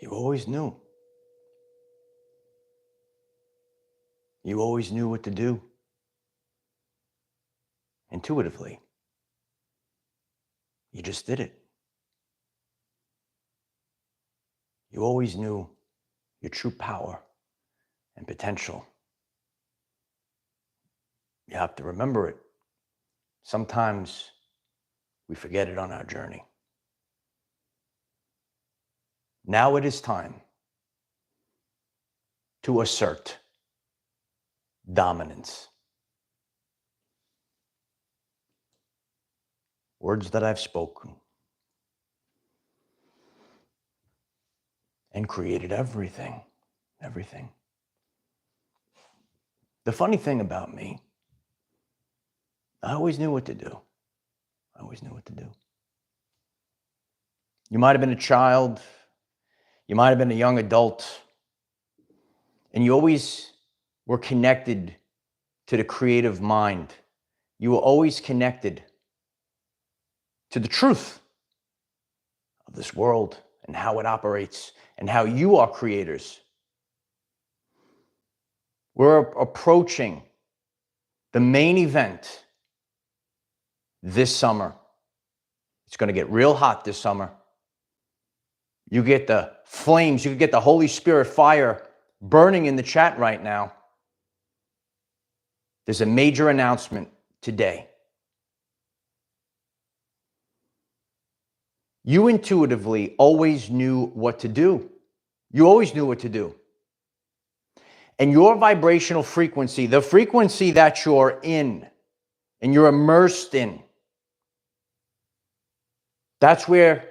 You always knew. You always knew what to do. Intuitively. You just did it. You always knew your true power and potential. You have to remember it. Sometimes we forget it on our journey. Now it is time to assert dominance. Words that I've spoken and created everything. The funny thing about me, I always knew what to do. You might have been a child, you might have been a young adult, and you always were connected to the creative mind. You were always connected to the truth of this world and how it operates and how you are creators. We're approaching the main event this summer. It's going to get real hot this summer. You get the flames, you get the Holy Spirit fire burning in the chat right now. There's a major announcement today. You intuitively always knew what to do. You always knew what to do. And your vibrational frequency, the frequency that you're in and you're immersed in, that's where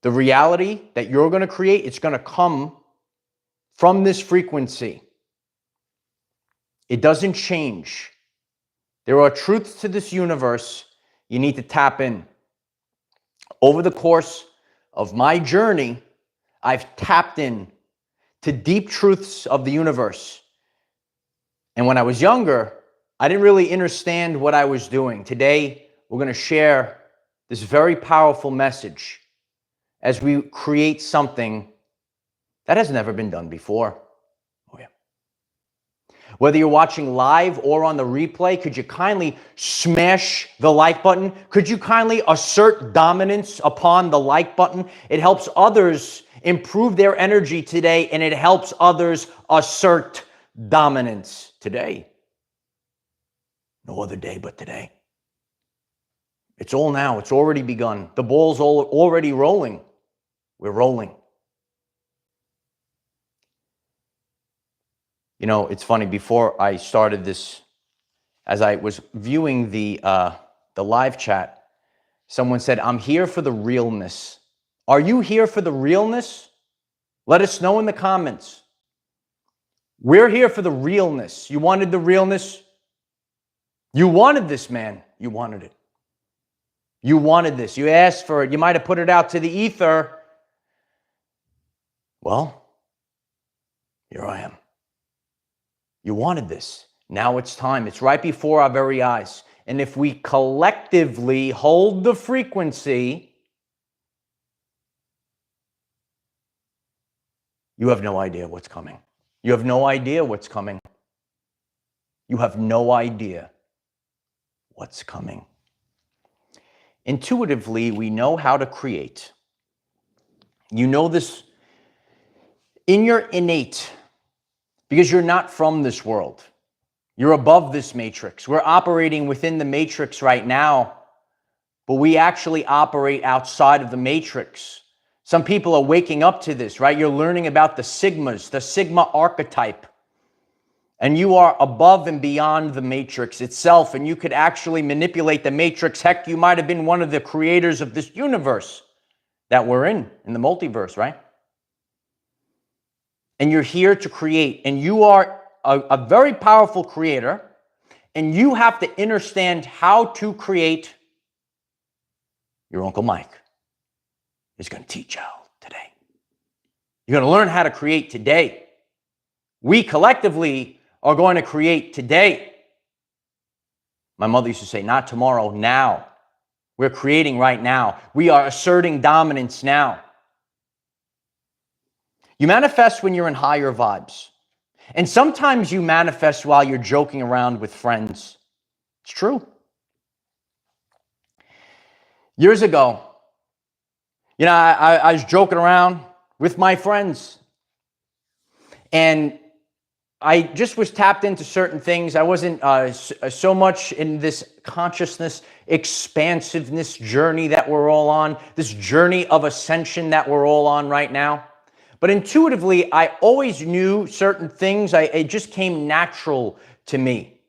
the reality that you're going to create, it's going to come from this frequency. It doesn't change. There are truths to this universe you need to tap in. Over the course of my journey, I've tapped in to deep truths of the universe. And when I was younger, I didn't really understand what I was doing. Today, we're going to share this very powerful message as we create something that has never been done before. Oh yeah. Whether you're watching live or on the replay, could you kindly smash the like button? Could you kindly assert dominance upon the like button? It helps others improve their energy today, and it helps others assert dominance today. No other day but today. It's all now. It's already begun. The ball's already rolling. We're rolling. You know, it's funny, before I started this, as I was viewing the live chat, someone said, I'm here for the realness. Are you here for the realness? Let us know in the comments. We're here for the realness. You wanted the realness? You wanted this, man. You wanted it. You wanted this. You asked for it. You might have put it out to the ether. Well, here I am. You wanted this. Now it's time. It's right before our very eyes. And if we collectively hold the frequency, you have no idea what's coming. You have no idea what's coming. You have no idea what's coming. Intuitively, we know how to create. You know this in your innate, because you're not from this world. You're above this matrix. We're operating within the matrix right now, but we actually operate outside of the matrix. Some people are waking up to this, right? You're learning about the sigmas, the sigma archetype. And you are above and beyond the matrix itself, and you could actually manipulate the matrix. Heck, you might have been one of the creators of this universe that we're in the multiverse, right? And you're here to create, and you are a very powerful creator, and you have to understand how to create. Your Uncle Mike is going to teach you today. You're going to learn how to create today. We collectively are going to create today. My mother used to say, not tomorrow, now. We're creating right now. We are asserting dominance now. You manifest when you're in higher vibes. And sometimes you manifest while you're joking around with friends. It's true. Years ago, I was joking around with my friends. And I just was tapped into certain things. I wasn't so much in this consciousness, expansiveness journey that we're all on, this journey of ascension that we're all on right now. But intuitively, I always knew certain things. It just came natural to me.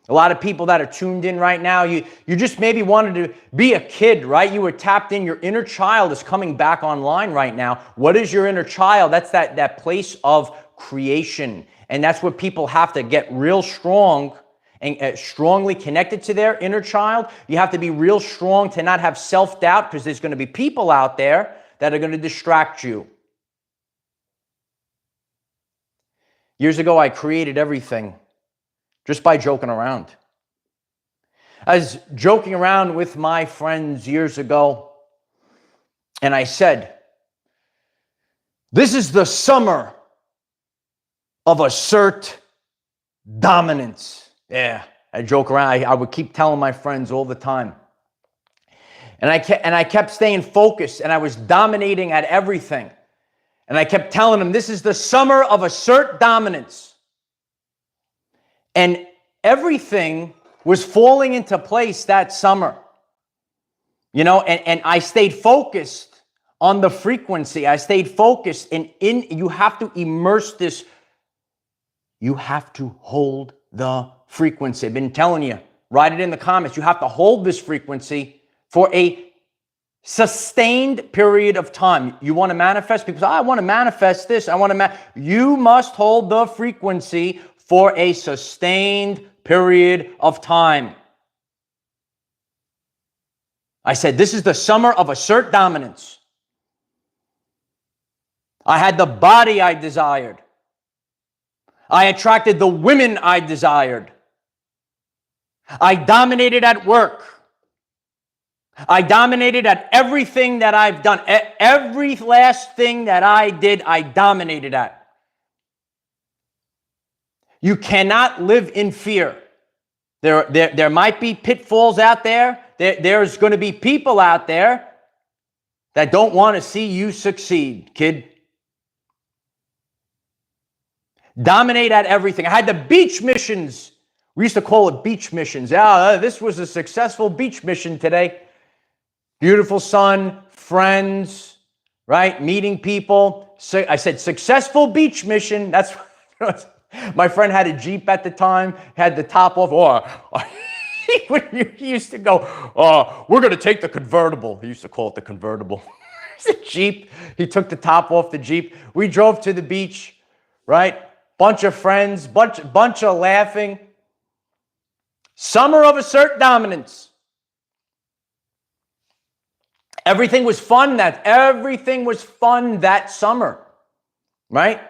A lot of people that are tuned in right now, you just maybe wanted to be a kid, right? You were tapped in. Your inner child is coming back online right now. What is your inner child? That's that place of creation. And that's what people have to get real strong and strongly connected to their inner child. You have to be real strong to not have self-doubt, because there's going to be people out there that are going to distract you. Years ago, I created everything just by joking around. I was joking around with my friends years ago, and I said, this is the summer of assert dominance. Yeah, I joke around. I would keep telling my friends all the time. And I kept staying focused, and I was dominating at everything. And I kept telling them, this is the summer of assert dominance. And everything was falling into place that summer. And I stayed focused on the frequency. I stayed focused, and you have to immerse this. You have to hold the frequency. I've been telling you, write it in the comments. You have to hold this frequency for a sustained period of time. You want to manifest? People say, I want to manifest this. You must hold the frequency for a sustained period of time. I said, this is the summer of assert dominance. I had the body I desired. I attracted the women I desired. I dominated at work. I dominated at everything that I've done. Every last thing that I did, I dominated at. You cannot live in fear. There might be pitfalls out there. There's going to be people out there that don't want to see you succeed, kid. Dominate at everything. I had the beach missions. We used to call it beach missions. Yeah, this was a successful beach mission today. Beautiful sun, friends, right? Meeting people. So I said, successful beach mission. That's my friend had a Jeep at the time, had the top off. He used to go, we're going to take the convertible. He used to call it the convertible. It's a Jeep. He took the top off the Jeep. We drove to the beach, right? Bunch of friends, bunch of laughing. Summer of assert dominance. Everything was fun that summer, right?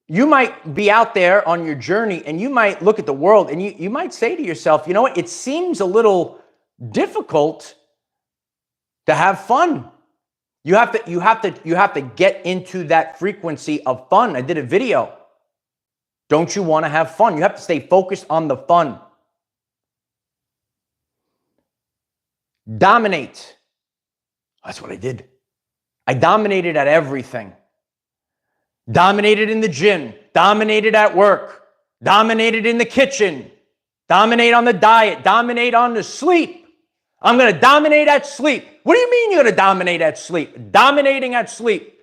You might be out there on your journey, and you might look at the world, and you might say to yourself, you know what? It seems a little difficult to have fun. You have to get into that frequency of fun. I did a video. Don't you want to have fun? You have to stay focused on the fun. Dominate. That's what I did. I dominated at everything. Dominated in the gym. Dominated at work. Dominated in the kitchen. Dominate on the diet. Dominate on the sleep. I'm going to dominate at sleep. What do you mean you're going to dominate at sleep? Dominating at sleep.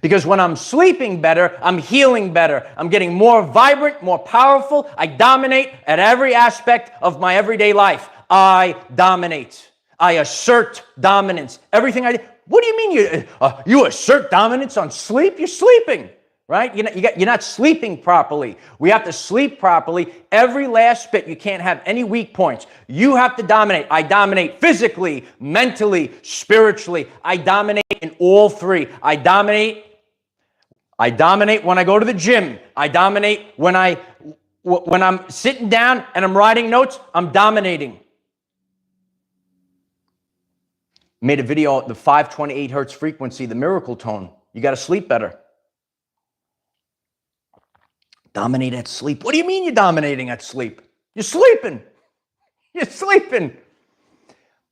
Because when I'm sleeping better, I'm healing better. I'm getting more vibrant, more powerful. I dominate at every aspect of my everyday life. I dominate. I assert dominance. Everything I do. What do you mean you assert dominance on sleep? You're sleeping, right? You're not sleeping properly. We have to sleep properly. Every last bit. You can't have any weak points. You have to dominate. I dominate physically, mentally, spiritually. I dominate in all three. I dominate when I go to the gym. I dominate when I'm sitting down and I'm writing notes. I'm dominating. Made a video, the 528 hertz frequency, the miracle tone. You got to sleep better. Dominate at sleep. What do you mean you're dominating at sleep? You're sleeping. You're sleeping.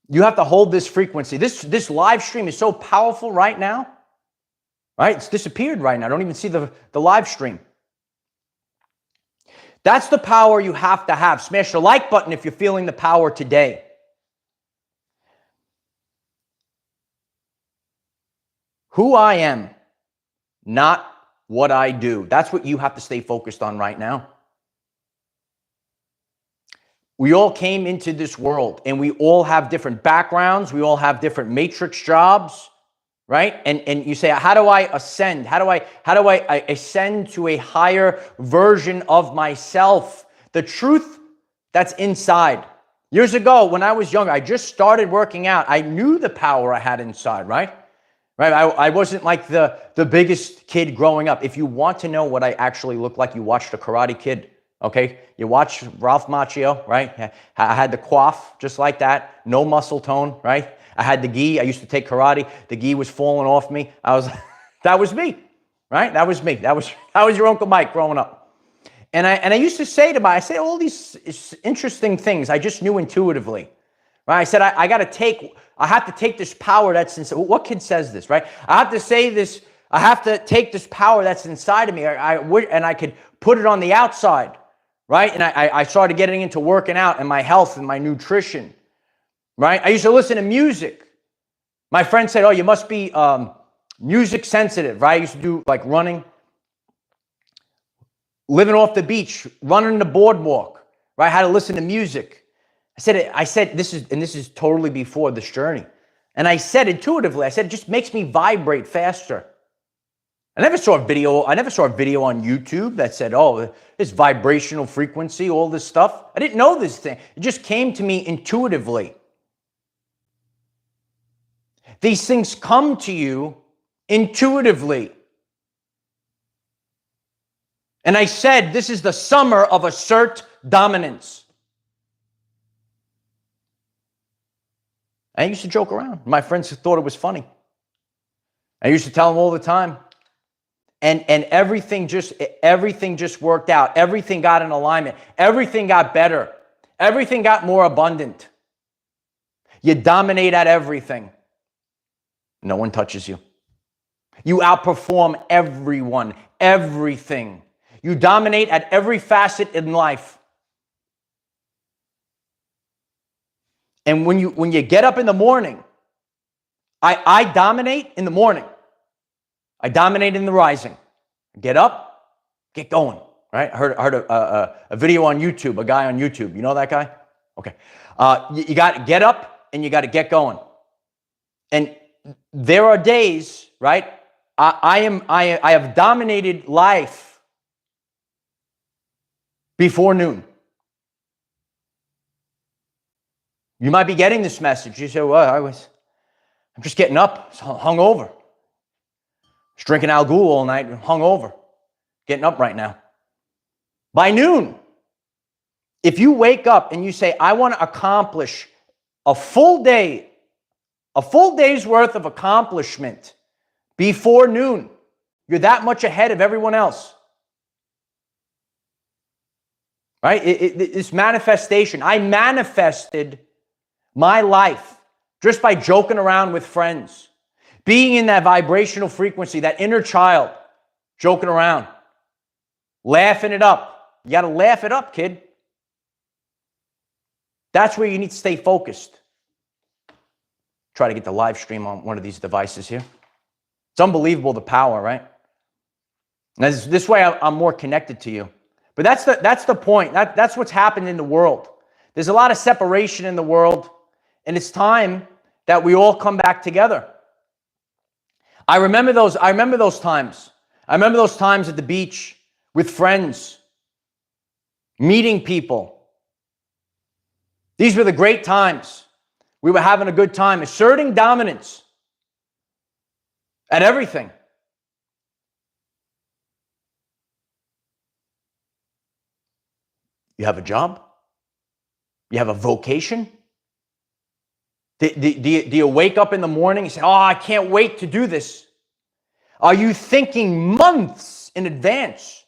You have to hold this frequency. This live stream is so powerful right now. Right? It's disappeared right now. I don't even see the live stream. That's the power you have to have. Smash the like button if you're feeling the power today. Who I am, not what I do. That's what you have to stay focused on right now. We all came into this world and we all have different backgrounds. We all have different matrix jobs, right? And you say, how do I ascend? How do I ascend to a higher version of myself? The truth that's inside. Years ago, when I was younger, I just started working out. I knew the power I had inside, right? Right? I wasn't like the biggest kid growing up. If you want to know what I actually look like, you watch The Karate Kid. Okay, you watch Ralph Macchio, right? I had the coif just like that, no muscle tone, right? I had the gi. I used to take karate. The gi was falling off me. That was me, right? That was me. That was your Uncle Mike growing up. And I used to say to I said all these interesting things I just knew intuitively, right? I said I have to take this power that's inside. What kid says this, right? I have to say this. I have to take this power that's inside of me, and I could put it on the outside. Right? And I started getting into working out and my health and my nutrition. Right? I used to listen to music. My friend said, oh, you must be music sensitive. Right? I used to do like running, living off the beach, running the boardwalk. Right? I had to listen to music. I said, this is totally before this journey. And I said intuitively, it just makes me vibrate faster. I never saw a video on YouTube that said, oh, this vibrational frequency, all this stuff. I didn't know this thing. It just came to me intuitively. These things come to you intuitively. And I said, this is the summer of assert dominance. I used to joke around. My friends thought it was funny. I used to tell them all the time. And everything just worked out. Everything got in alignment. Everything got better. Everything got more abundant. You dominate at everything. No one touches you. You outperform everyone, everything. You dominate at every facet in life. And when you get up in the morning, I dominate in the morning. I dominate in the rising. Get up, get going. Right? I heard a video on YouTube, a guy on YouTube. You know that guy? Okay. You got to get up and you got to get going. And there are days, right? I have dominated life before noon. You might be getting this message. You say, well, I'm just getting up, hungover. I was drinking Al Ghul all night, hungover. Getting up right now. By noon, if you wake up and you say, I want to accomplish a full day's worth of accomplishment before noon, you're that much ahead of everyone else. Right? It's manifestation. I manifested my life just by joking around with friends, being in that vibrational frequency, that inner child, joking around, laughing it up. You got to laugh it up, kid. That's where you need to stay focused. Try to get the live stream on one of these devices here. It's unbelievable, the power, right? And this way I'm more connected to you. But that's the point. That's what's happened in the world. There's a lot of separation in the world, and it's time that we all come back together. I remember those times. I remember those times at the beach with friends, meeting people. These were the great times. We were having a good time, asserting dominance at everything. You have a job? You have a vocation? Do you wake up in the morning and say, oh, I can't wait to do this? Are you thinking months in advance?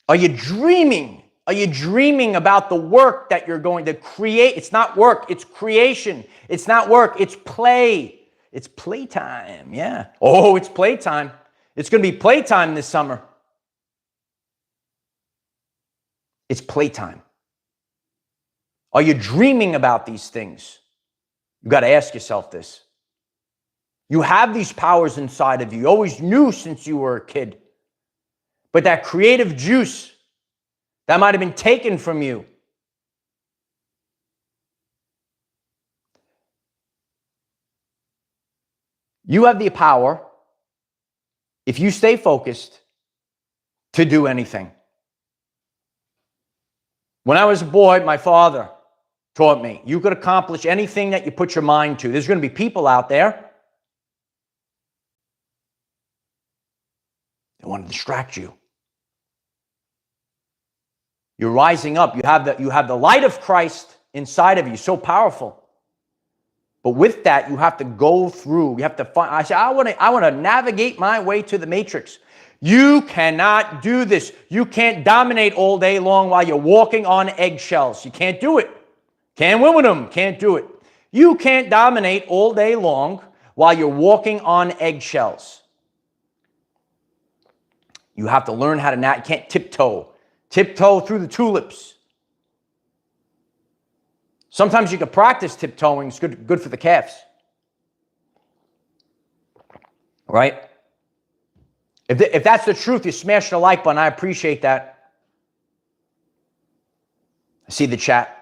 Are you dreaming? Are you dreaming about the work that you're going to create? It's not work, it's creation. It's not work, it's play. It's playtime, yeah. Oh, it's playtime. It's going to be playtime this summer. It's playtime. Are you dreaming about these things? You got to ask yourself this. You have these powers inside of you. You always knew since you were a kid. But that creative juice, that might have been taken from you. You have the power, if you stay focused, to do anything. When I was a boy, my father taught me, you could accomplish anything that you put your mind to. There's going to be people out there that want to distract you. You're rising up. You have the light of Christ inside of you, so powerful. But with that, you have to go through. You have to find. I say, I want to navigate my way to the matrix. You cannot do this. You can't dominate all day long while you're walking on eggshells. You can't do it. Can't win with them. Can't do it. You can't dominate all day long while you're walking on eggshells. You have to learn how to you can't tiptoe. Tiptoe through the tulips. Sometimes you can practice tiptoeing. It's good for the calves. Right? If that's the truth, you smash the like button. I appreciate that. I see the chat.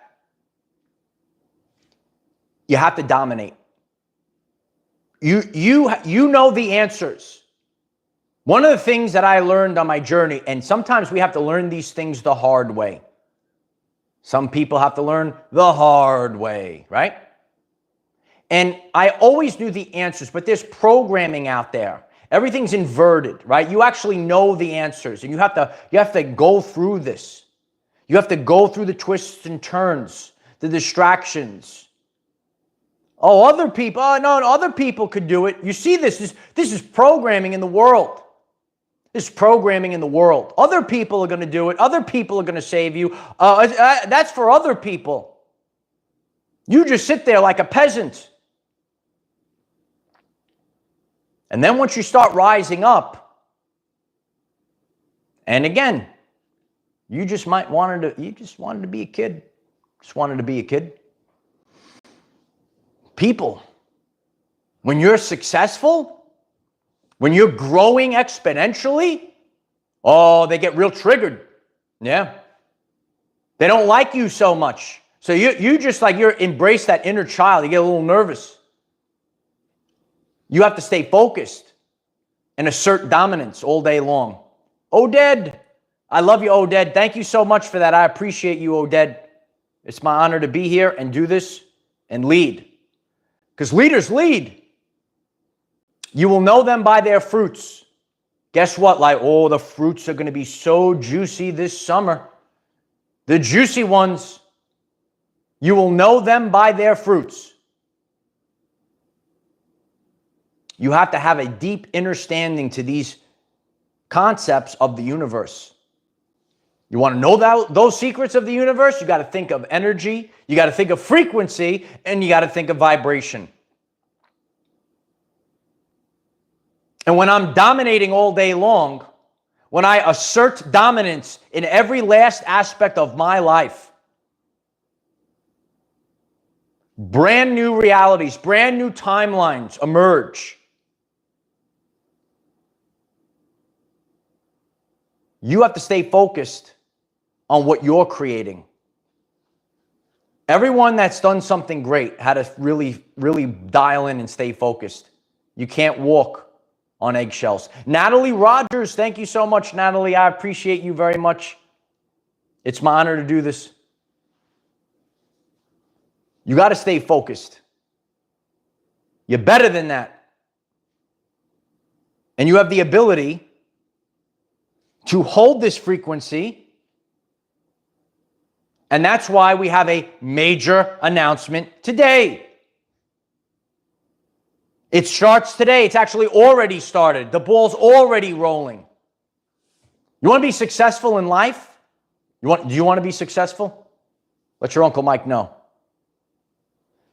You have to dominate. You know the answers. One of the things that I learned on my journey, and sometimes we have to learn these things the hard way. Some people have to learn the hard way, right? And I always knew the answers, but there's programming out there. Everything's inverted, right? You actually know the answers, and you have to go through this. You have to go through the twists and turns, the distractions. Oh, other people, other people could do it. You see this is programming in the world. This is programming in the world. Other people are going to do it. Other people are going to save you. That's for other people. You just sit there like a peasant. And then once you start rising up, and again, you just wanted to be a kid. Just wanted to be a kid. People, when you're successful, when you're growing exponentially, oh, they get real triggered. Yeah. They don't like you so much. So you just you embrace that inner child. You get a little nervous. You have to stay focused and assert dominance all day long. Oded, I love you, Oded. Thank you so much for that. I appreciate you, Oded. It's my honor to be here and do this and lead. Because leaders lead. You will know them by their fruits. Guess what? The fruits are going to be so juicy this summer. The juicy ones, you will know them by their fruits. You have to have a deep understanding to these concepts of the universe. You want to know those secrets of the universe? You got to think of energy, you got to think of frequency, and you got to think of vibration. And when I'm dominating all day long, when I assert dominance in every last aspect of my life, brand new realities, brand new timelines emerge. You have to stay focused on what you're creating. Everyone that's done something great had to really, really dial in and stay focused. You can't walk on eggshells. Natalie Rogers, thank you so much, Natalie. I appreciate you very much. It's my honor to do this. You got to stay focused. You're better than that. And you have the ability to hold this frequency. And that's why we have a major announcement today. It starts today. It's actually already started. The ball's already rolling. You want to be successful in life? Do you want to be successful? Let your Uncle Mike know.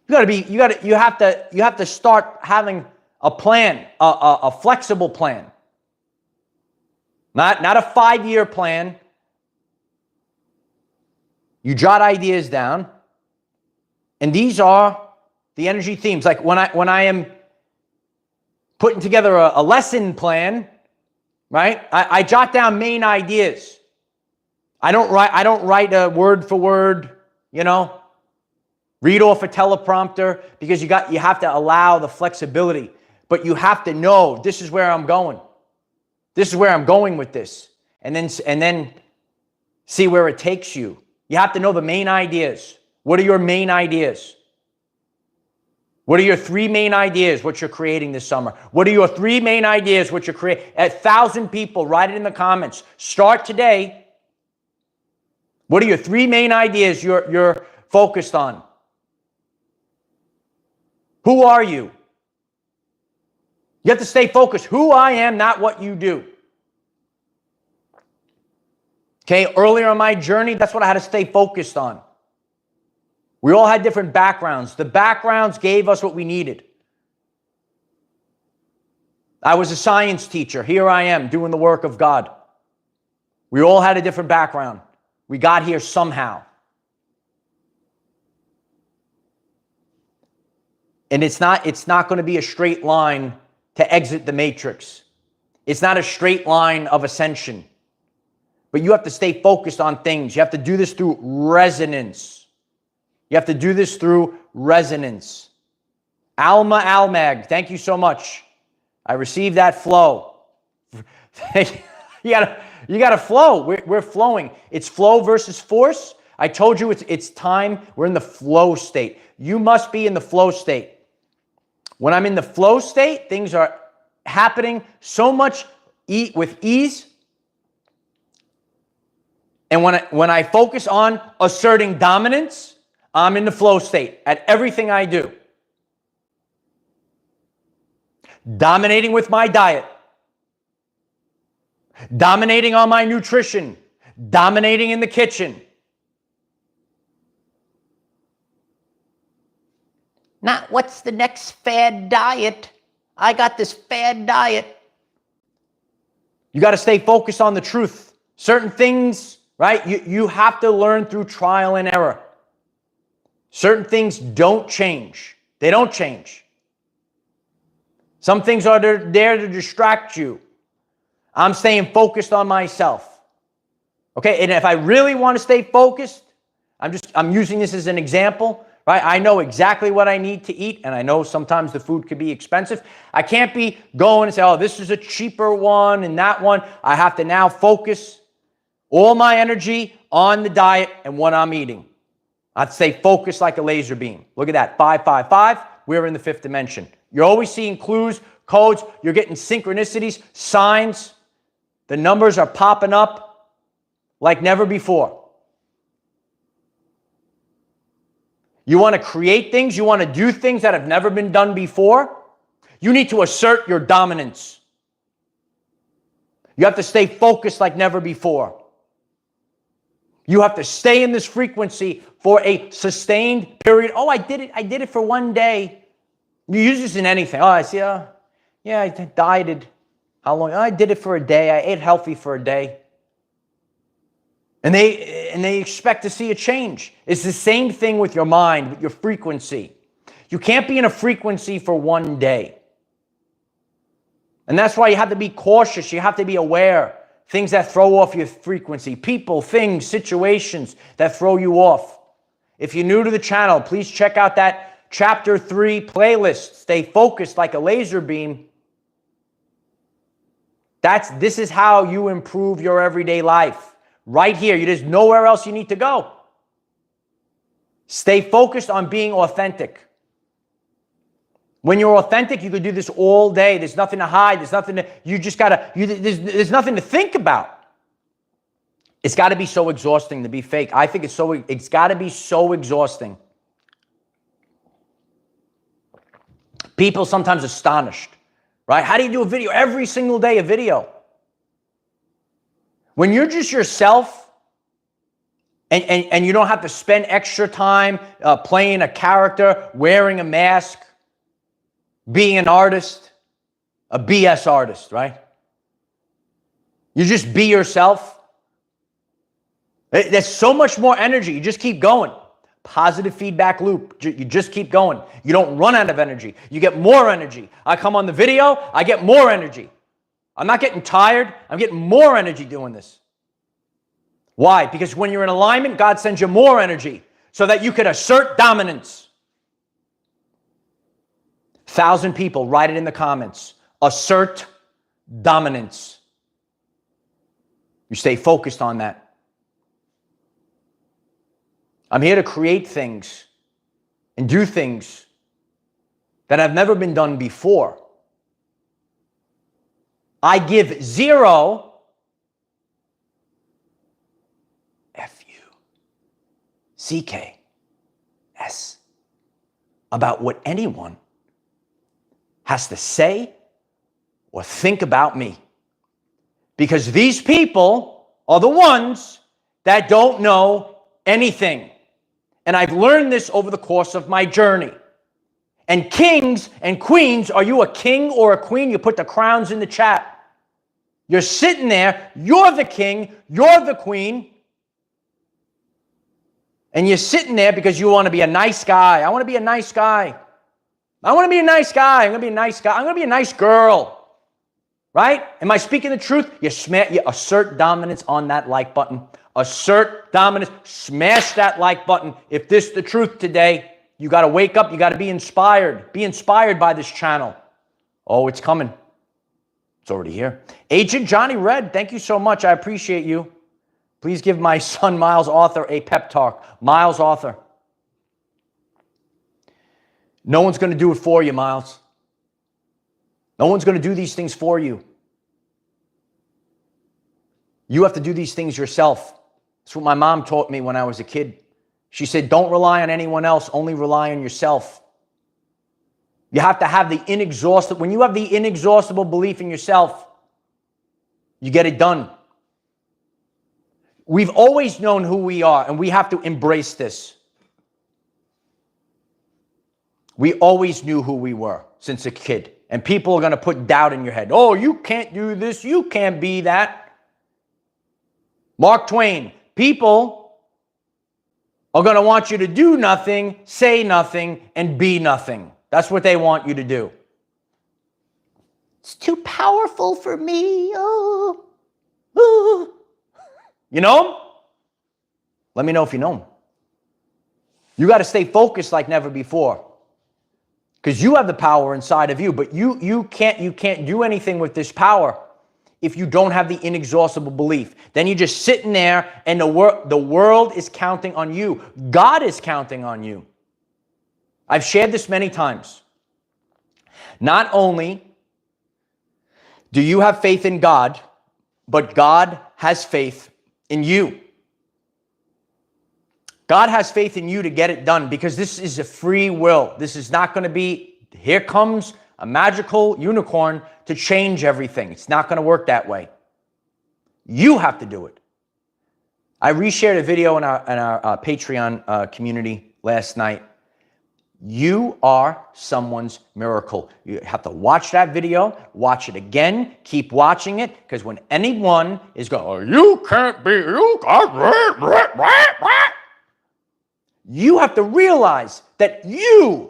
You have to start having a plan, a flexible plan. Not a 5-year plan. You jot ideas down. And these are the energy themes. Like when I am putting together a lesson plan, right? I jot down main ideas. I don't write a word for word, read off a teleprompter, because you have to allow the flexibility. But you have to know, this is where I'm going. This is where I'm going with this. And then see where it takes you. You have to know the main ideas. What are your main ideas? What are your 3 main ideas, what you're creating this summer? What are your 3 main ideas, what you're creating? 1,000 people, write it in the comments. Start today. What are your 3 main ideas you're focused on? Who are you? You have to stay focused. Who I am, not what you do. Okay, earlier on my journey, that's what I had to stay focused on. We all had different backgrounds. The backgrounds gave us what we needed. I was a science teacher. Here I am doing the work of God. We all had a different background. We got here somehow. And it's not going to be a straight line to exit the matrix. It's not a straight line of ascension. But you have to stay focused on things. You have to do this through resonance. You have to do this through resonance. Alma Almag, thank you so much. I received that flow. you gotta flow. We're flowing. It's flow versus force. I told you it's time. We're in the flow state. You must be in the flow state. When I'm in the flow state, things are happening so much with ease. And when I focus on asserting dominance, I'm in the flow state at everything I do. Dominating with my diet. Dominating on my nutrition. Dominating in the kitchen. Not what's the next fad diet? I got this fad diet. You got to stay focused on the truth. Certain things, right? You have to learn through trial and error. Certain things don't change. They don't change. Some things are there to distract you. I'm staying focused on myself. Okay, and if I really want to stay focused, I'm using this as an example, right? I know exactly what I need to eat, and I know sometimes the food could be expensive. I can't be going and say, oh, this is a cheaper one and that one. I have to now focus all my energy on the diet and what I'm eating. I'd say focus like a laser beam. Look at that, 555. We're in the 5th dimension. You're always seeing clues, codes. You're getting synchronicities, signs. The numbers are popping up like never before. You want to create things. You want to do things that have never been done before. You need to assert your dominance. You have to stay focused like never before. You have to stay in this frequency for a sustained period. Oh, I did it for one day. You use this in anything. Oh, I see. Yeah, I dieted. How long? Oh, I did it for a day. I ate healthy for a day. And they expect to see a change. It's the same thing with your mind, with your frequency. You can't be in a frequency for one day. And that's why you have to be cautious. You have to be aware. Things that throw off your frequency. People, things, situations that throw you off. If you're new to the channel, please check out that Chapter 3 playlist. Stay focused like a laser beam. This is how you improve your everyday life. Right here. There's nowhere else you need to go. Stay focused on being authentic. When you're authentic, you could do this all day. There's nothing to hide. There's nothing to, there's nothing to think about. It's got to be so exhausting to be fake. I think it's got to be so exhausting. People sometimes astonished, right? How do you do a video every single day, a video? When you're just yourself and you don't have to spend extra time playing a character, wearing a mask, being an artist, a BS artist, right? You just be yourself. There's so much more energy. You just keep going. Positive feedback loop. You just keep going. You don't run out of energy. You get more energy. I come on the video, I get more energy. I'm not getting tired. I'm getting more energy doing this. Why? Because when you're in alignment, God sends you more energy so that you can assert dominance. 1,000 people, write it in the comments. Assert dominance. You stay focused on that. I'm here to create things and do things that have never been done before. I give zero F-U-C-K-S about what anyone has to say or think about me. Because these people are the ones that don't know anything. And I've learned this over the course of my journey. And kings and queens, are you a king or a queen? You put the crowns in the chat. You're sitting there, you're the king, you're the queen, and you're sitting there because you want to be a nice guy. I want to be a nice guy. I want to be a nice guy. I'm going to be a nice guy. I'm going to be a nice girl. Right? Am I speaking the truth? You assert dominance on that like button. Assert dominance. Smash that like button. If this is the truth today, you got to wake up. You got to be inspired. Be inspired by this channel. Oh, it's coming. It's already here. Agent Johnny Red, thank you so much. I appreciate you. Please give my son, Miles Arthur, a pep talk. Miles Arthur. No one's going to do it for you, Miles. No one's going to do these things for you. You have to do these things yourself. That's what my mom taught me when I was a kid. She said, don't rely on anyone else, only rely on yourself. You have to have the inexhaustible, when you have the inexhaustible belief in yourself, you get it done. We've always known who we are, and we have to embrace this. We always knew who we were since a kid. And people are going to put doubt in your head. Oh, you can't do this. You can't be that. Mark Twain, people are going to want you to do nothing, say nothing, and be nothing. That's what they want you to do. It's too powerful for me. Oh. You know him? Let me know if you know him. You got to stay focused like never before. Because you have the power inside of you, but you can't do anything with this power if you don't have the inexhaustible belief. Then you're just sitting there and the world is counting on you. God is counting on you. I've shared this many times. Not only do you have faith in God, but God has faith in you. God has faith in you to get it done because this is a free will. This is not going to be, here comes a magical unicorn to change everything. It's not going to work that way. You have to do it. I reshared a video in our Patreon community last night. You are someone's miracle. You have to watch that video, watch it again, keep watching it, because when anyone is going, oh, you can't be, you got, you have to realize that you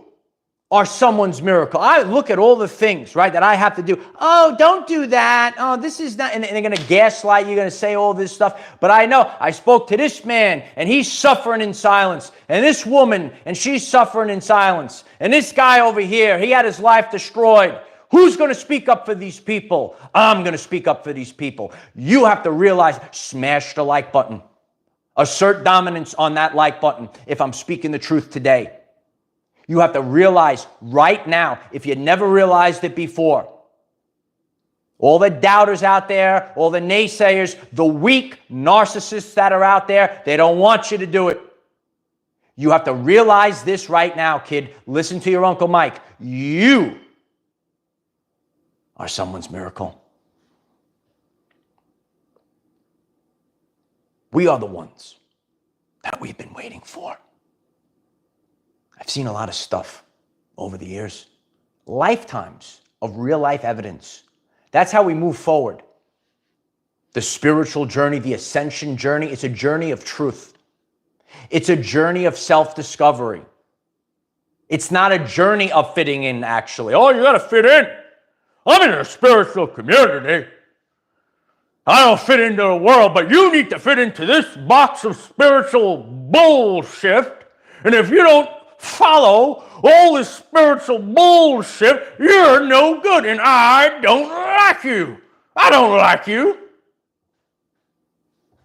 are someone's miracle. I look at all the things, right, that I have to do. Oh, don't do that. Oh, this is not, and they're going to gaslight you, going to say all this stuff. But I know I spoke to this man and he's suffering in silence. And this woman, and she's suffering in silence. And this guy over here, he had his life destroyed. Who's going to speak up for these people? I'm going to speak up for these people. You have to realize, smash the like button. Assert dominance on that like button if I'm speaking the truth today. You have to realize right now, if you never realized it before, all the doubters out there, all the naysayers, the weak narcissists that are out there, they don't want you to do it. You have to realize this right now, kid. Listen to your Uncle Mike. You are someone's miracle. We are the ones that we've been waiting for. I've seen a lot of stuff over the years. Lifetimes of real life evidence. That's how we move forward. The spiritual journey, the ascension journey, it's a journey of truth. It's a journey of self-discovery. It's not a journey of fitting in, actually. Oh, you got to fit in. I'm in a spiritual community. I don't fit into the world, but you need to fit into this box of spiritual bullshit. And if you don't follow all this spiritual bullshit, you're no good. And I don't like you. I don't like you.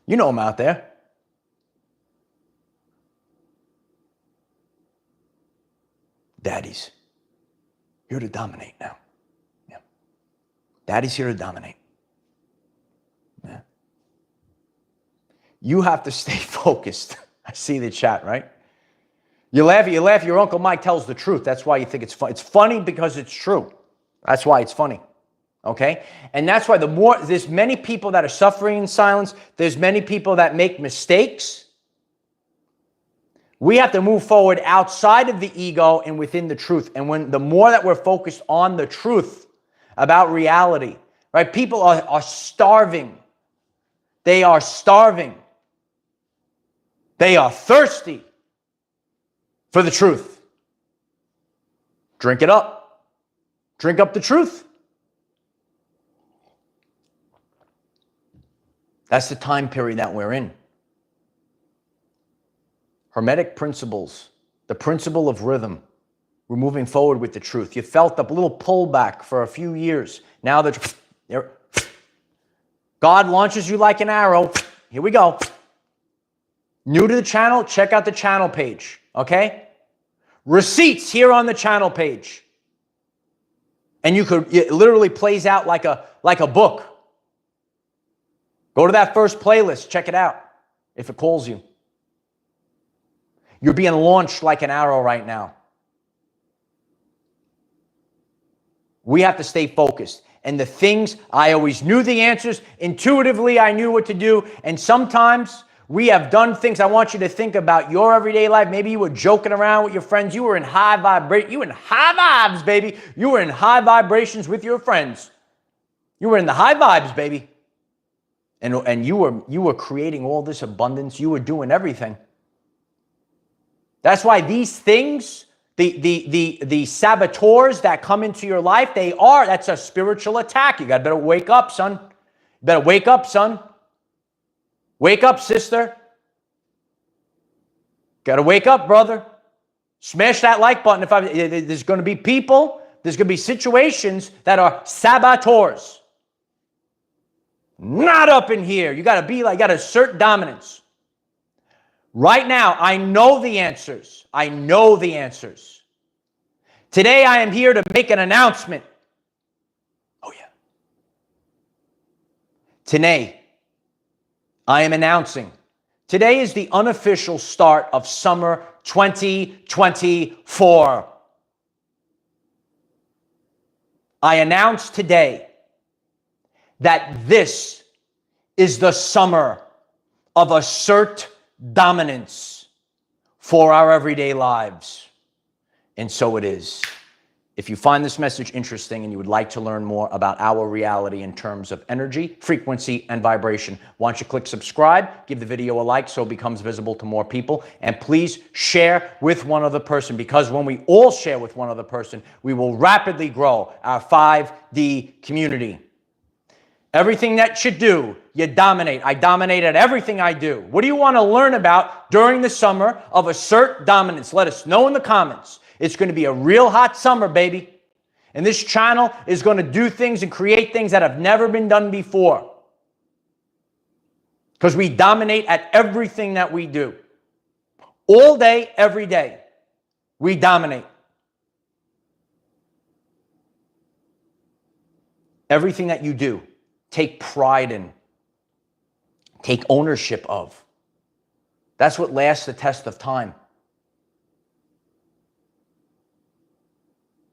You know them out there. Daddy's here to dominate now. Yeah. Daddy's here to dominate. Yeah. You have to stay focused. I see the chat, right? You laugh, your Uncle Mike tells the truth. That's why you think it's funny. It's funny because it's true. That's why it's funny. Okay? And that's why there's many people that are suffering in silence. There's many people that make mistakes. We have to move forward outside of the ego and within the truth. And the more that we're focused on the truth about reality, right? People are starving. They are starving. They are thirsty for the truth. Drink it up. Drink up the truth. That's the time period that we're in. Hermetic principles, the principle of rhythm. We're moving forward with the truth. You felt a little pullback for a few years. Now that God launches you like an arrow. Here we go. New to the channel, check out the channel page, okay? Receipts here on the channel page. And it literally plays out like a book. Go to that first playlist, check it out if it calls you. You're being launched like an arrow right now. We have to stay focused. And the things, I always knew the answers. Intuitively, I knew what to do. And sometimes we have done things. I want you to think about your everyday life. Maybe you were joking around with your friends. You were in high vibration. You were in high vibes, baby. You were in high vibrations with your friends. You were in the high vibes, baby. And you were creating all this abundance. You were doing everything. That's why these things, the saboteurs that come into your life, that's a spiritual attack. You got to better wake up, son. You better wake up, son. Wake up, sister. Got to wake up, brother. Smash that like button. There's going to be people, there's going to be situations that are saboteurs. Not up in here. You got to assert dominance. Right now, I know the answers. I know the answers. Today, I am here to make an announcement. Oh, yeah. Today, I am announcing. Today is the unofficial start of summer 2024. I announce today that this is the summer of assert dominance for our everyday lives. And so it is. If you find this message interesting and you would like to learn more about our reality in terms of energy, frequency, and vibration, why don't you click subscribe, give the video a like so it becomes visible to more people, and please share with one other person, because when we all share with one other person, we will rapidly grow our 5D community. Everything that you do, you dominate. I dominate at everything I do. What do you want to learn about during the summer of assert dominance? Let us know in the comments. It's going to be a real hot summer, baby. And this channel is going to do things and create things that have never been done before. Because we dominate at everything that we do. All day, every day. We dominate. Everything that you do, take pride in. Take ownership of. That's what lasts the test of time.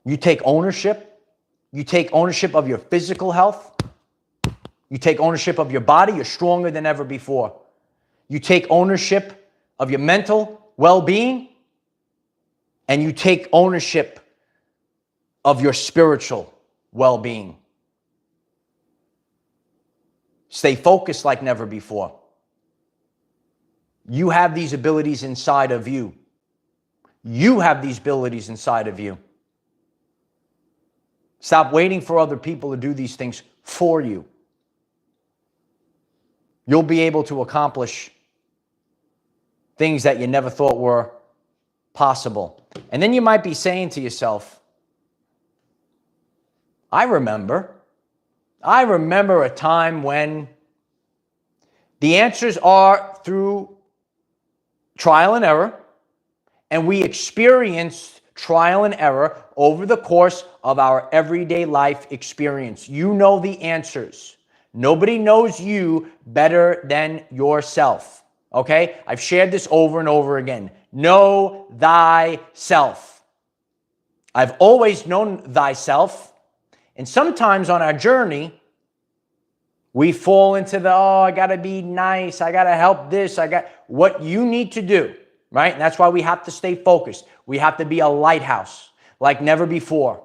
You take ownership. You take ownership of your physical health. You take ownership of your body. You're stronger than ever before. You take ownership of your mental well-being, and you take ownership of your spiritual well-being. Stay focused like never before. You have these abilities inside of you. You have these abilities inside of you. Stop waiting for other people to do these things for you. You'll be able to accomplish things that you never thought were possible. And then you might be saying to yourself, I remember a time when the answers are through trial and error, and we experienced trial and error over the course of our everyday life experience. You know the answers. Nobody knows you better than yourself. Okay? I've shared this over and over again. Know thyself. I've always known thyself. And sometimes on our journey, we fall into the, oh, I got to be nice. I got to help this. What you need to do, right? And that's why we have to stay focused. We have to be a lighthouse like never before.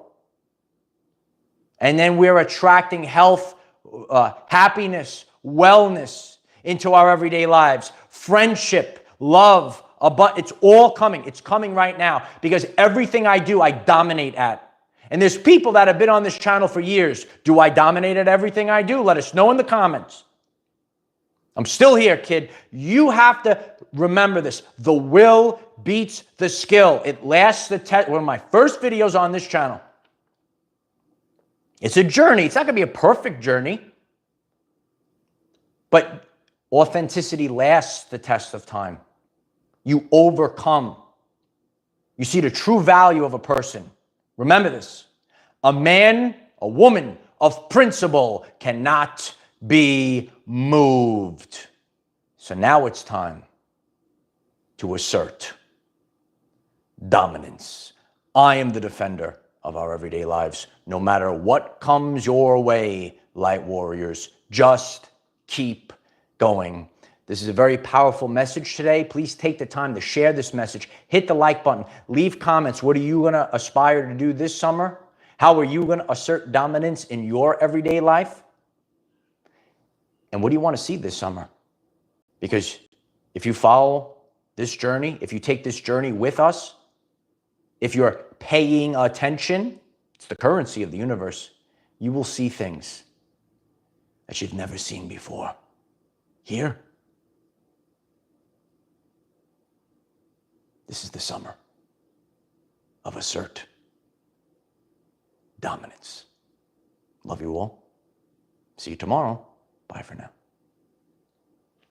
And then we're attracting health, happiness, wellness into our everyday lives. Friendship, love, it's all coming. It's coming right now because everything I do, I dominate at. And there's people that have been on this channel for years. Do I dominate at everything I do? Let us know in the comments. I'm still here, kid. You have to remember this. The will beats the skill. It lasts the test. One of my first videos on this channel. It's a journey. It's not going to be a perfect journey. But authenticity lasts the test of time. You overcome. You see the true value of a person. Remember this. A man, a woman of principle cannot be moved. So now it's time to assert dominance. I am the defender of our everyday lives. No matter what comes your way, light warriors, just keep going. This is a very powerful message today. Please take the time to share this message. Hit the like button. Leave comments. What are you going to aspire to do this summer? How are you going to assert dominance in your everyday life? And what do you want to see this summer? Because if you follow this journey, if you take this journey with us, if you're paying attention, it's the currency of the universe, you will see things that you've never seen before. Here. This is the summer of assert dominance. Love you all. See you tomorrow. Bye for now.